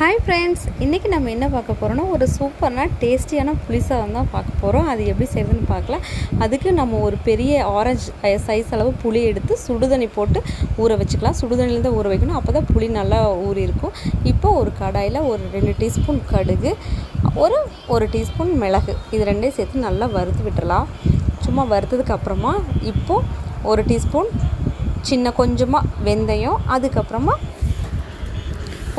Hi friends, இன்றைக்கி நம்ம என்ன பார்க்க போகிறோன்னா ஒரு சூப்பரான டேஸ்டியான புளிசாதம் தான் பார்க்க போகிறோம். அது எப்படி செய்யுதுன்னு பார்க்கலாம். அதுக்கு நம்ம ஒரு பெரிய ஆரஞ்சு சைஸ் அளவு புளி எடுத்து சுடுதண்ணி போட்டு ஊற வச்சுக்கலாம். சுடுதண்ணியில் தான் ஊற வைக்கணும், அப்போ தான் புளி நல்லா ஊறி இருக்கும். இப்போ ஒரு கடாயில் ஒரு 2 டீஸ்பூன் கடுகு, ஒரு டீஸ்பூன் மிளகு, இது ரெண்டையும் சேர்த்து நல்லா வறுத்து விட்டுறலாம். சும்மா வறுத்ததுக்கு அப்புறமா இப்போது ஒரு டீஸ்பூன் கொஞ்சமாக வெந்தயம், அதுக்கப்புறமா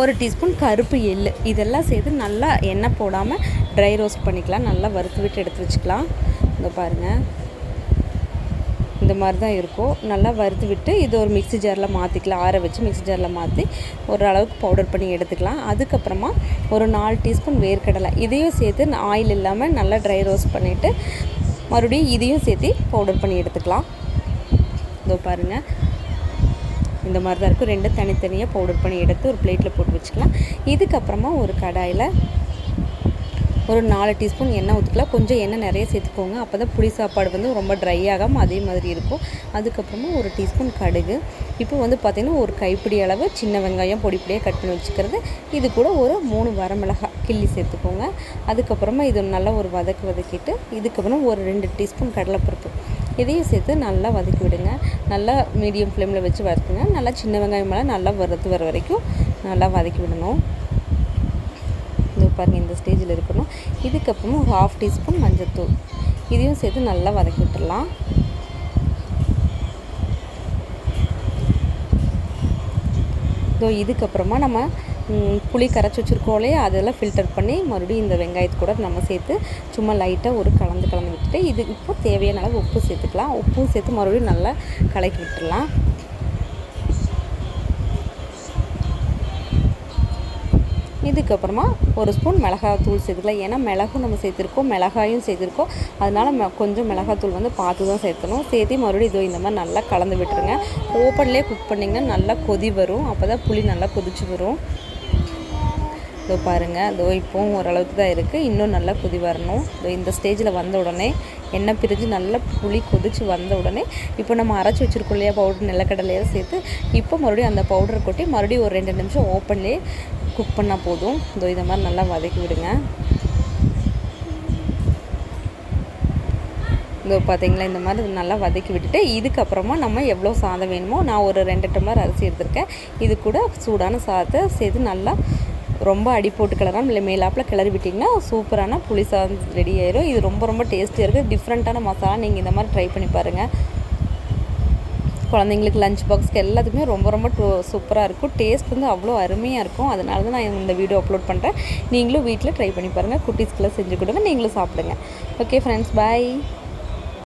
ஒரு டீஸ்பூன் கருப்பு எள்ளு, இதெல்லாம் சேர்த்து நல்லா எண்ணெய் போடாமல் ட்ரை ரோஸ்ட் பண்ணிக்கலாம். நல்லா வறுத்து விட்டு எடுத்து வச்சுக்கலாம். இங்கே பாருங்கள், இந்த மாதிரி தான் இருக்கும். நல்லா வறுத்து விட்டு இது ஒரு மிக்ஸி ஜாரில் மாற்றிக்கலாம். ஆற வச்சு மிக்ஸி ஜாரில் மாற்றி ஒரு அளவுக்கு பவுடர் பண்ணி எடுத்துக்கலாம். அதுக்கப்புறமா ஒரு 4 டீஸ்பூன் வேர்க்கடலை, இதையும் சேர்த்து ஆயில் இல்லாமல் நல்லா ட்ரை ரோஸ்ட் பண்ணிவிட்டு மறுபடியும் இதையும் சேர்த்து பவுடர் பண்ணி எடுத்துக்கலாம். இதோ பாருங்கள், இந்த மாதிரி தான் இருக்கும். 2 தனித்தனியாக பவுடர் பண்ணி எடுத்து ஒரு பிளேட்டில் போட்டு வச்சுக்கலாம். இதுக்கப்புறமா ஒரு கடாயில் ஒரு 4 டீஸ்பூன் எண்ணெய் ஊற்றிக்கலாம். கொஞ்சம் எண்ணெய் நிறைய சேர்த்துக்கோங்க, அப்போ தான் புளி சாப்பாடு வந்து ரொம்ப ட்ரை ஆகாமல் அதே மாதிரி இருக்கும். அதுக்கப்புறமா ஒரு டீஸ்பூன் கடுகு. இப்போ வந்து பார்த்திங்கன்னா ஒரு கைப்பிடி அளவு சின்ன வெங்காயம் பொடியாக கட் பண்ணி வச்சுக்கிறது. இது கூட ஒரு 3 வரமிளகாய் கிள்ளி சேர்த்துக்கோங்க. அதுக்கப்புறமா இது நல்லா ஒரு வதக்கிட்டு இதுக்கப்புறம் ஒரு 2 டீஸ்பூன் கடலைப்பருப்பு, இதையும் சேர்த்து நல்லா வதக்கி விடுங்க. நல்லா மீடியம் ஃப்ளேமில் வச்சு வதக்குங்க. நல்லா சின்ன வெங்காயம் மேலே நல்லா வறுத்து வர வரைக்கும் நல்லா வதக்கி விடணும். இது பாருங்கள், இந்த ஸ்டேஜில் இருக்கணும். இதுக்கப்புறமா ஒரு 1/2 டீஸ்பூன் மஞ்சள்தூள், இதையும் சேர்த்து நல்லா வதக்கி விட்டுடலாம். இதுக்கப்புறமா நம்ம புளி கரைச்சி வச்சுருக்கோம் இல்லையா, அதெல்லாம் ஃபில்டர் பண்ணி மறுபடியும் இந்த வெங்காயத்து கூட நம்ம சேர்த்து சும்மா லைட்டாக ஒரு கலந்து விட்டுட்டு இது இப்போ தேவையான அளவு உப்பு சேர்த்துக்கலாம். உப்பும் சேர்த்து மறுபடியும் நல்லா கலக்கி விட்டுடலாம். இதுக்கப்புறமா ஒரு ஸ்பூன் மிளகாய்த்தூள் சேர்த்துக்கலாம். ஏன்னா மிளகும் நம்ம சேர்த்துருக்கோம், மிளகாயும் சேர்த்துருக்கோம், அதனால் கொஞ்சம் மிளகாய்த்தூள் வந்து பார்த்து தான் சேர்த்தணும். சேர்த்து மறுபடியும் இந்த மாதிரி நல்லா கலந்து விட்டுருங்க. ஓப்பன்லேயே குக் பண்ணிங்கன்னா நல்லா கொதி வரும், அப்போ தான் புளி நல்லா கொதிச்சு வரும். இதோ பாருங்கள், இப்போவும் ஓரளவுக்கு தான் இருக்குது, இன்னும் நல்லா கொதி வரணும். இந்த ஸ்டேஜில் வந்த உடனே எண்ணெய் பிரிஞ்சு நல்லா புளி கொதித்து வந்த உடனே இப்போ நம்ம அரைச்சி வச்சுருக்கோம் இல்லையா பவுடர், நிலக்கடலையாக சேர்த்து இப்போ மறுபடியும் அந்த பவுடரை கொட்டி மறுபடியும் ஒரு 2 நிமிஷம் ஓப்பன்லேயே குக் பண்ணால் போதும். இதை மாதிரி நல்லா வதக்கி விடுங்க. பார்த்தீங்களா, இந்த மாதிரி நல்லா வதக்கி விட்டுட்டு இதுக்கப்புறமா நம்ம எவ்வளோ சாதம் வேணுமோ, நான் ஒரு 2 டம்ளர் அரிசி எடுத்திருக்கேன். இது கூட சூடான சாதத்தை சேர்த்து நல்லா ரொம்ப அடி போட்டு கிளறாமல் இல்லை மேலாப்பில் கிளறி விட்டிங்கன்னா சூப்பரான புளி சாதம் ரெடி ஆயிடும். இது ரொம்ப டேஸ்டியாக இருக்குது. டிஃப்ரெண்ட்டான மசாலா, நீங்கள் இந்த மாதிரி ட்ரை பண்ணி பாருங்கள். குழந்தைங்களுக்கு லஞ்ச் பாக்ஸ்க்கு எல்லாத்துக்குமே ரொம்ப சூப்பராக இருக்கும். டேஸ்ட் வந்து அவ்வளோ அருமையாக இருக்கும். அதனால தான் நான் இந்த வீடியோ அப்லோட் பண்ணுறேன். நீங்களும் வீட்டில் ட்ரை பண்ணி பாருங்கள். குட்டீஸ்க்கெல்லாம் செஞ்சு கொடுங்க, நீங்களும் சாப்பிடுங்க. ஓகே ஃப்ரெண்ட்ஸ், பாய்.